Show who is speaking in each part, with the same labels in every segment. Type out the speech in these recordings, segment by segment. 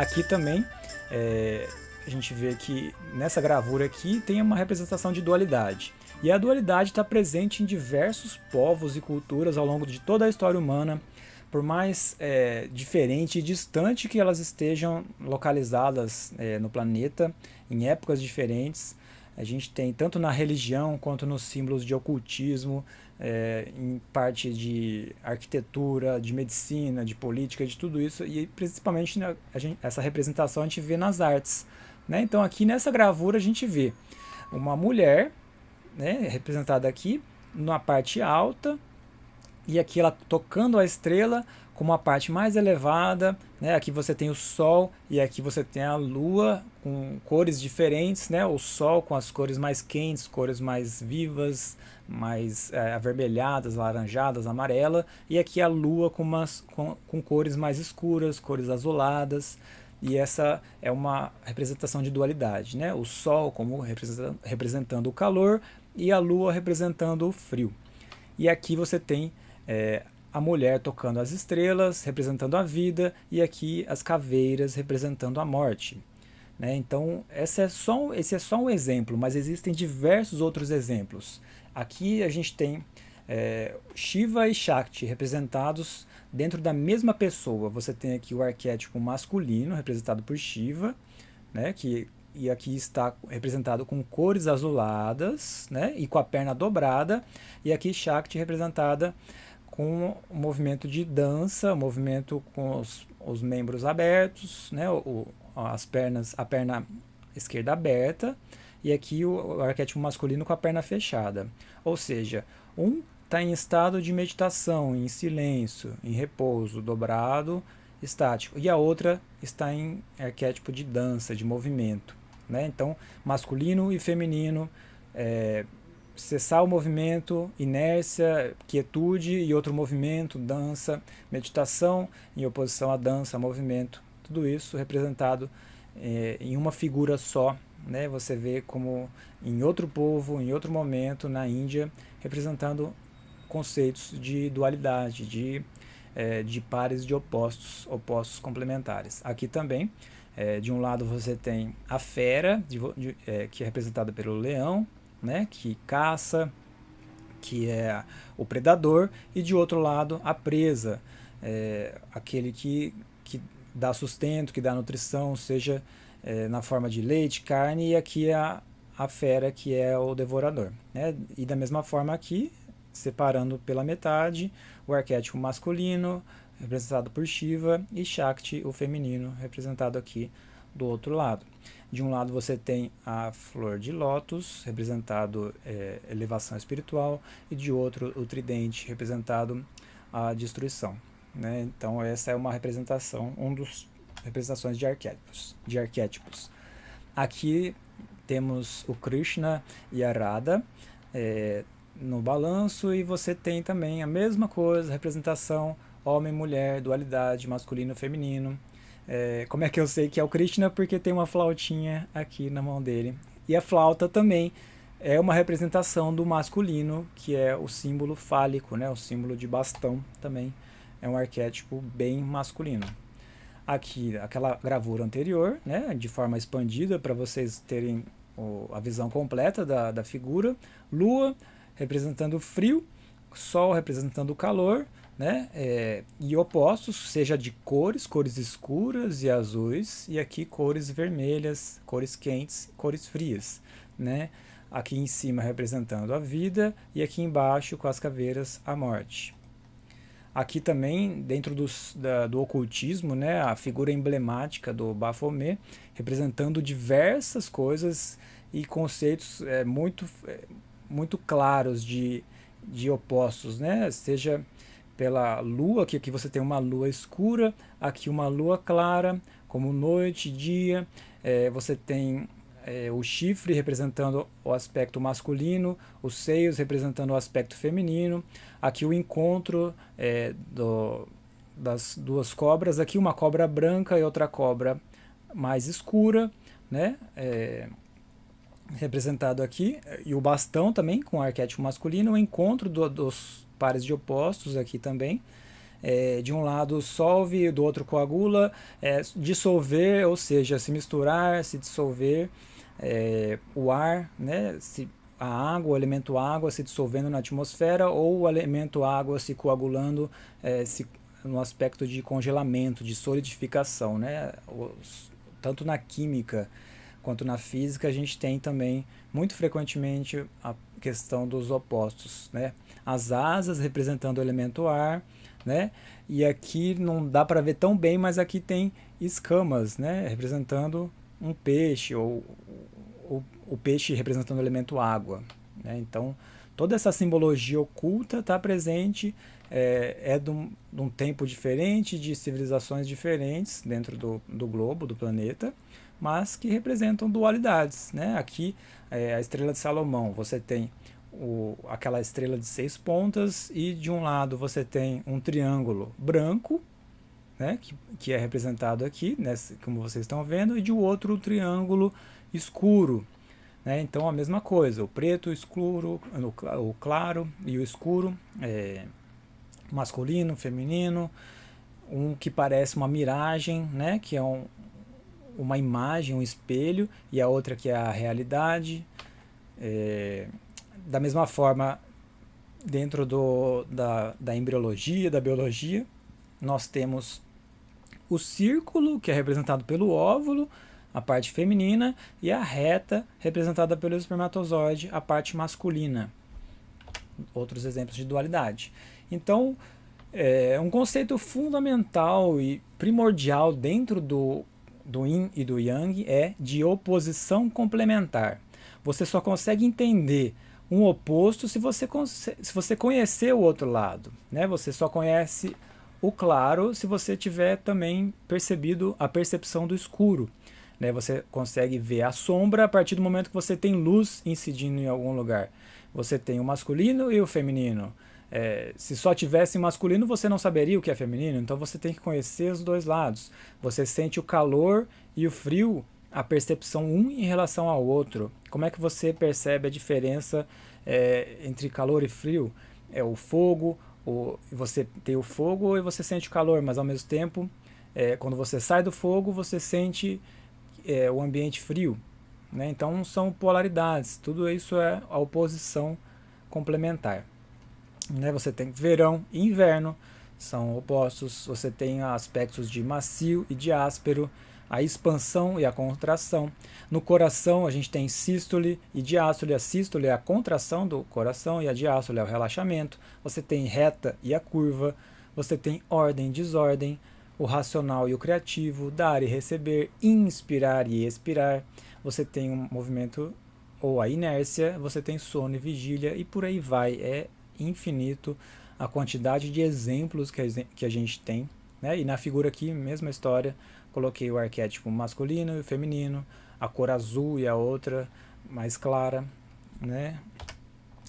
Speaker 1: Aqui também a gente vê que nessa gravura aqui tem uma representação de dualidade. E a dualidade está presente em diversos povos e culturas ao longo de toda a história humana, por mais diferente e distante que elas estejam localizadas no planeta, em épocas diferentes. A gente tem tanto na religião quanto nos símbolos de ocultismo, em parte de arquitetura, de medicina, de política, de tudo isso, e principalmente essa representação a gente vê nas artes. Né? Então aqui nessa gravura a gente vê uma mulher, né, representada aqui na parte alta, e aqui ela tocando a estrela como a parte mais elevada, né? Aqui você tem o Sol e aqui você tem a Lua com cores diferentes, né? O Sol com as cores mais quentes, cores mais vivas, mais avermelhadas, laranjadas, amarela, e aqui a Lua com cores mais escuras, cores azuladas. E essa é uma representação de dualidade, né? O Sol como representando o calor e a Lua representando o frio. E aqui você tem a mulher tocando as estrelas, representando a vida, e aqui as caveiras representando a morte. Né? Então, esse é só um exemplo, mas existem diversos outros exemplos. Aqui a gente tem Shiva e Shakti representados dentro da mesma pessoa. Você tem aqui o arquétipo masculino, representado por Shiva, né? E aqui está representado com cores azuladas, né? E com a perna dobrada, e aqui Shakti representada com o movimento de dança, o movimento com os membros abertos, né? A perna esquerda aberta, e aqui o arquétipo masculino com a perna fechada. Ou seja, um está em estado de meditação, em silêncio, em repouso, dobrado, estático, e a outra está em arquétipo de dança, de movimento. Né? Então, masculino e feminino, cessar o movimento, inércia, quietude e outro movimento, dança, meditação em oposição à dança, movimento, tudo isso representado em uma figura só. Né? Você vê como em outro povo, em outro momento, na Índia, representando conceitos de dualidade, de pares de opostos complementares. Aqui também, de um lado você tem a fera, que é representada pelo leão, né, que caça, que é o predador, e de outro lado a presa, aquele que dá sustento, que dá nutrição, seja na forma de leite, carne, e aqui a fera, que é o devorador. Né? E da mesma forma aqui, separando pela metade, o arquétipo masculino, representado por Shiva, e Shakti, o feminino, representado aqui do outro lado. De um lado você tem a flor de lótus, representado elevação espiritual, e de outro o tridente, representado a destruição. Né? Então essa é uma representação, representações de arquétipos. Aqui temos o Krishna e a Radha no balanço, e você tem também a mesma coisa, representação homem, mulher, dualidade, masculino, feminino. Como é que eu sei que é o Krishna? Porque tem uma flautinha aqui na mão dele. E a flauta também é uma representação do masculino, que é o símbolo fálico, né? O símbolo de bastão também é um arquétipo bem masculino. Aqui, aquela gravura anterior, né? De forma expandida para vocês terem a visão completa da figura. Lua representando o frio, Sol representando o calor, né? E opostos, seja de cores escuras e azuis, e aqui cores vermelhas, cores quentes, cores frias, né? Aqui em cima representando a vida, e aqui embaixo com as caveiras a morte. Aqui também, dentro do ocultismo, né, a figura emblemática do Baphomet, representando diversas coisas e conceitos muito claros de opostos, né? Seja pela lua, que aqui você tem uma lua escura, aqui uma lua clara, como noite, dia. Você tem o chifre representando o aspecto masculino, os seios representando o aspecto feminino, aqui o encontro das duas cobras, aqui uma cobra branca e outra cobra mais escura, né? Representado aqui, e o bastão também com o arquétipo masculino, o encontro dos pares de opostos aqui também, de um lado solve, do outro coagula, dissolver, ou seja, se misturar, se dissolver, o ar, né, a água, o elemento água se dissolvendo na atmosfera, ou o elemento água se coagulando no aspecto de congelamento, de solidificação, né? Tanto na química quanto na física a gente tem também muito frequentemente a questão dos opostos, né? As asas representando o elemento ar, né? E aqui não dá para ver tão bem, mas aqui tem escamas, né? Representando um peixe, ou o peixe representando o elemento água, né? Então toda essa simbologia oculta está presente, de um tempo diferente, de civilizações diferentes dentro do globo, do planeta, mas que representam dualidades, né? Aqui, a estrela de Salomão, você tem aquela estrela de 6 pontas, e de um lado você tem um triângulo branco, né? que é representado aqui, como vocês estão vendo, e de outro um triângulo escuro, né? Então a mesma coisa, o preto, o escuro, o claro e o escuro, masculino, feminino, um que parece uma miragem, né? Que é uma imagem, um espelho, e a outra que é a realidade. Da mesma forma, dentro da embriologia, da biologia, nós temos o círculo, que é representado pelo óvulo, a parte feminina, e a reta, representada pelo espermatozoide, a parte masculina. Outros exemplos de dualidade. Então, um conceito fundamental e primordial dentro do Yin e do Yang é de oposição complementar. Você só consegue entender um oposto se você conhecer o outro lado, né? Você só conhece o claro se você tiver também percebido a percepção do escuro, né? Você consegue ver a sombra a partir do momento que você tem luz incidindo em algum lugar. Você tem o masculino e o feminino. Se só tivesse masculino, você não saberia o que é feminino, então você tem que conhecer os dois lados. Você sente o calor e o frio, a percepção um em relação ao outro. Como é que você percebe a diferença entre calor e frio? O fogo, você tem o fogo e você sente o calor, mas ao mesmo tempo, quando você sai do fogo, você sente o ambiente frio, né? Então são polaridades, tudo isso é a oposição complementar, né? Você tem verão e inverno, são opostos. Você tem aspectos de macio e de áspero, a expansão e a contração. No coração a gente tem sístole e diástole. A sístole é a contração do coração e a diástole é o relaxamento. Você tem reta e a curva. Você tem ordem e desordem, o racional e o criativo, dar e receber, inspirar e expirar. Você tem um movimento ou a inércia, você tem sono e vigília, e por aí vai. É infinito a quantidade de exemplos que a gente tem, né? E na figura aqui, mesma história, coloquei o arquétipo masculino e feminino, a cor azul e a outra mais clara, né?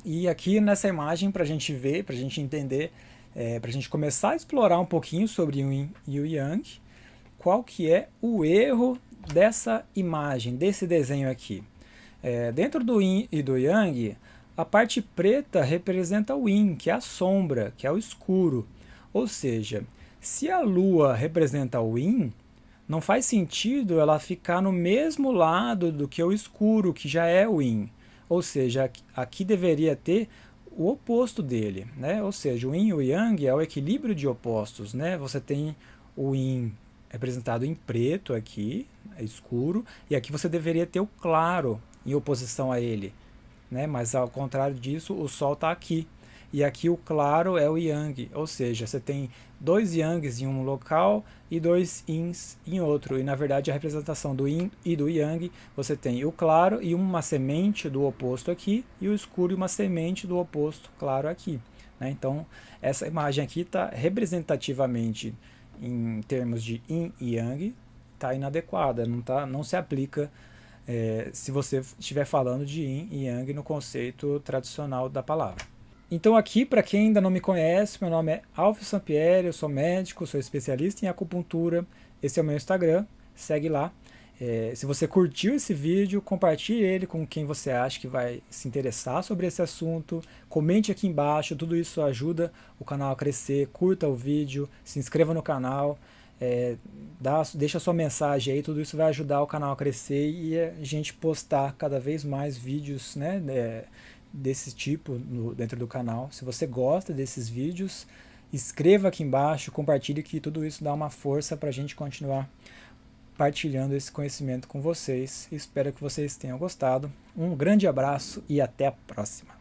Speaker 1: E aqui nessa imagem, para a gente ver, para a gente entender, para a gente começar a explorar um pouquinho sobre o Yin e o Yang, qual que é o erro dessa imagem, desse desenho aqui. Dentro do Yin e do Yang, a parte preta representa o Yin, que é a sombra, que é o escuro. Ou seja, se a Lua representa o Yin, não faz sentido ela ficar no mesmo lado do que o escuro, que já é o Yin. Ou seja, aqui deveria ter o oposto dele, né? Ou seja, o Yin e o Yang é o equilíbrio de opostos, né? Você tem o Yin representado em preto aqui, escuro, e aqui você deveria ter o claro em oposição a ele, né? Mas ao contrário disso, o Sol está aqui. E aqui o claro é o Yang, ou seja, você tem 2 Yangs em um local e 2 Yins em outro. E na verdade a representação do Yin e do Yang, você tem o claro e uma semente do oposto aqui, e o escuro e uma semente do oposto claro aqui, né? Então essa imagem aqui está representativamente, em termos de Yin e Yang, está inadequada, não se aplica se você estiver falando de Yin e Yang no conceito tradicional da palavra. Então aqui, para quem ainda não me conhece, meu nome é Alfio Sampieri, eu sou médico, sou especialista em acupuntura, esse é o meu Instagram, segue lá. Se você curtiu esse vídeo, compartilhe ele com quem você acha que vai se interessar sobre esse assunto. Comente aqui embaixo, tudo isso ajuda o canal a crescer. Curta o vídeo, se inscreva no canal, deixa sua mensagem aí, tudo isso vai ajudar o canal a crescer e a gente postar cada vez mais vídeos, né, desse tipo dentro do canal. Se você gosta desses vídeos, escreva aqui embaixo, compartilhe, que tudo isso dá uma força para a gente continuar partilhando esse conhecimento com vocês. Espero que vocês tenham gostado. Um grande abraço e até a próxima.